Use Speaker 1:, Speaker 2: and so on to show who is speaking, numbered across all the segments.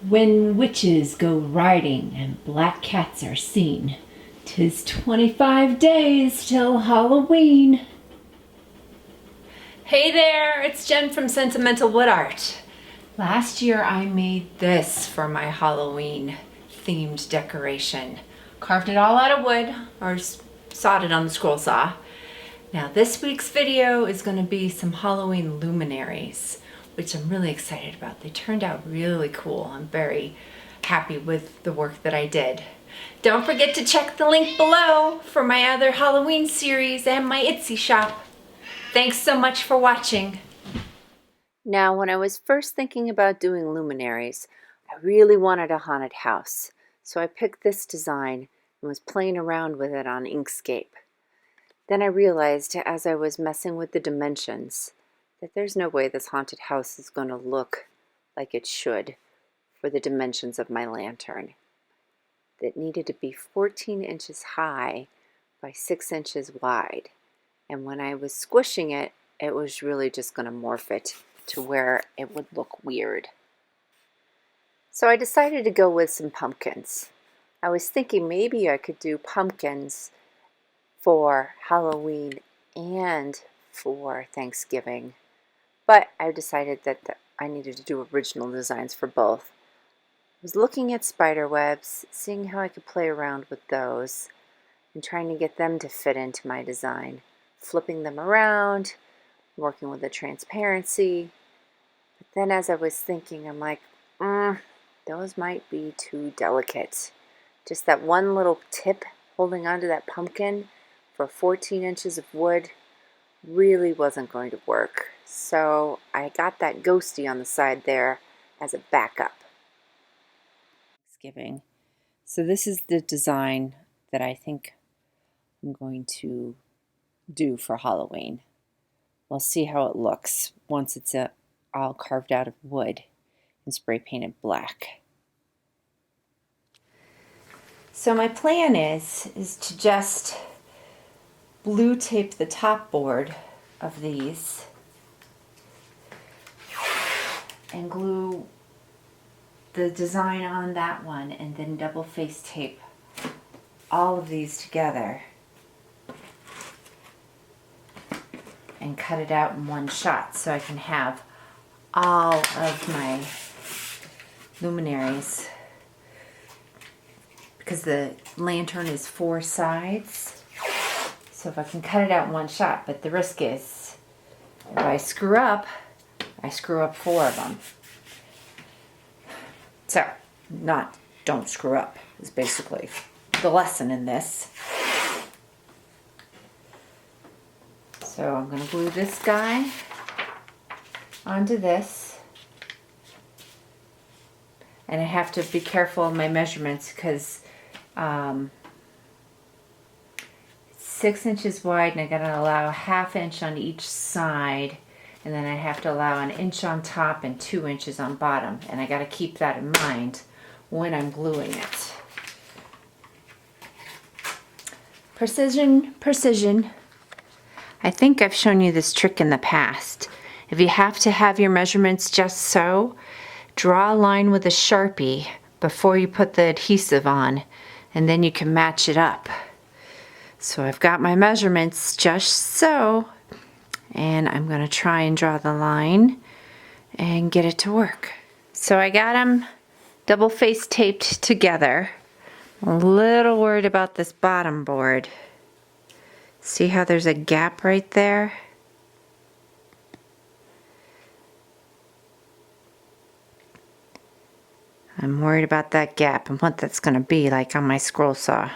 Speaker 1: When witches go riding and black cats are seen, 'tis 25 days till Halloween. Hey there, it's Jen from Sentimental Wood Art. Last year I made this for my Halloween themed decoration. Carved it all out of wood, or sawed it on the scroll saw. Now this week's video is going to be some Halloween luminaries, which I'm really excited about. They turned out really cool. I'm very happy with the work that I did. Don't forget to check the link below for my other Halloween series and my Etsy shop. Thanks so much for watching. Now, when I was first thinking about doing luminaries, I really wanted a haunted house. So I picked this design and was playing around with it on Inkscape. Then I realized as I was messing with the dimensions that there's no way this haunted house is going to look like it should for the dimensions of my lantern. It needed to be 14 inches high by 6 inches wide. And when I was squishing it, it was really just going to morph it to where it would look weird. So I decided to go with some pumpkins. I was thinking maybe I could do pumpkins for Halloween and for Thanksgiving. But I decided that I needed to do original designs for both. I was looking at spider webs, seeing how I could play around with those, and trying to get them to fit into my design. Flipping them around, working with the transparency. But then as I was thinking, I'm like, those might be too delicate. Just that one little tip holding onto that pumpkin for 14 inches of wood really wasn't going to work. So I got that ghosty on the side there as a backup. Thanksgiving. So this is the design that I think I'm going to do for Halloween. We'll see how it looks once it's all carved out of wood and spray painted black. So my plan is to just blue tape the top board of these and glue the design on that one, and then double face tape all of these together and cut it out in one shot so I can have all of my luminaries, because the lantern is 4 sides. So if I can cut it out in one shot, but the risk is if I screw up 4 of them. So, don't screw up is basically the lesson in this. So I'm going to glue this guy onto this. And I have to be careful of my measurements because it's 6 inches wide, and I got to allow a ½ inch on each side. And then I have to allow 1 inch on top and 2 inches on bottom. And I got to keep that in mind when I'm gluing it. Precision, precision. I think I've shown you this trick in the past. If you have to have your measurements just so, draw a line with a Sharpie before you put the adhesive on, and then you can match it up. So I've got my measurements just so. And I'm going to try and draw the line and get it to work. So I got them double face taped together. I'm a little worried about this bottom board. See how there's a gap right there? I'm worried about that gap and what that's going to be like on my scroll saw.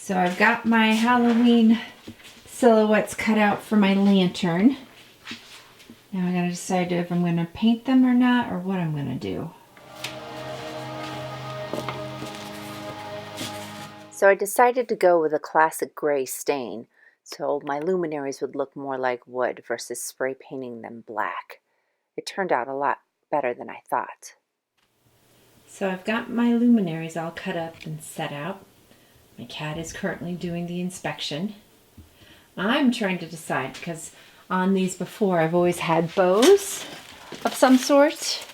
Speaker 1: So I've got my Halloween silhouettes cut out for my lantern. Now I gotta decide if I'm gonna paint them or not, or what I'm gonna do.
Speaker 2: So I decided to go with a classic gray stain, so my luminaries would look more like wood versus spray painting them black. It turned out a lot better than I thought.
Speaker 1: So I've got my luminaries all cut up and set out. My cat is currently doing the inspection. I'm trying to decide because on these before I've always had bows of some sort.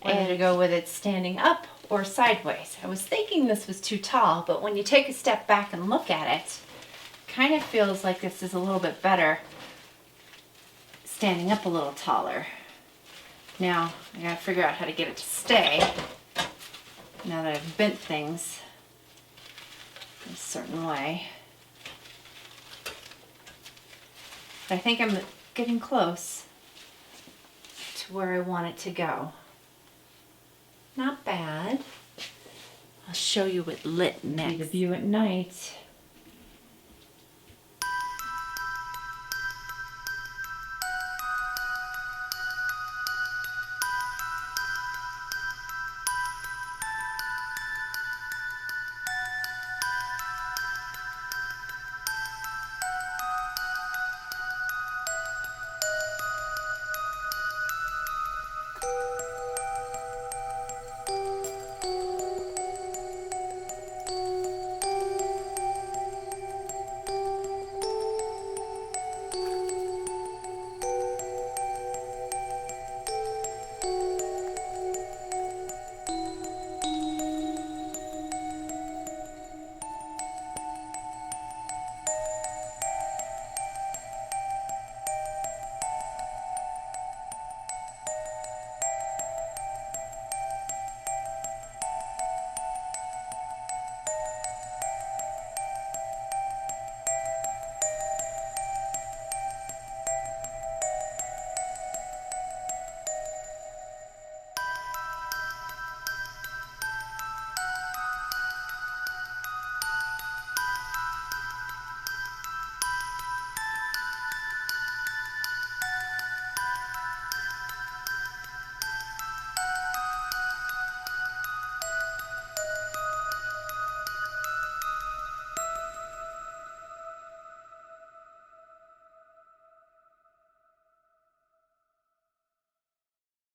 Speaker 1: Whether to go with it standing up or sideways. I was thinking this was too tall, but when you take a step back and look at it, it kind of feels like this is a little bit better standing up a little taller. Now, I gotta figure out how to get it to stay now that I've bent things a certain way. But I think I'm getting close to where I want it to go. Not bad. I'll show you it lit next. See the view at night.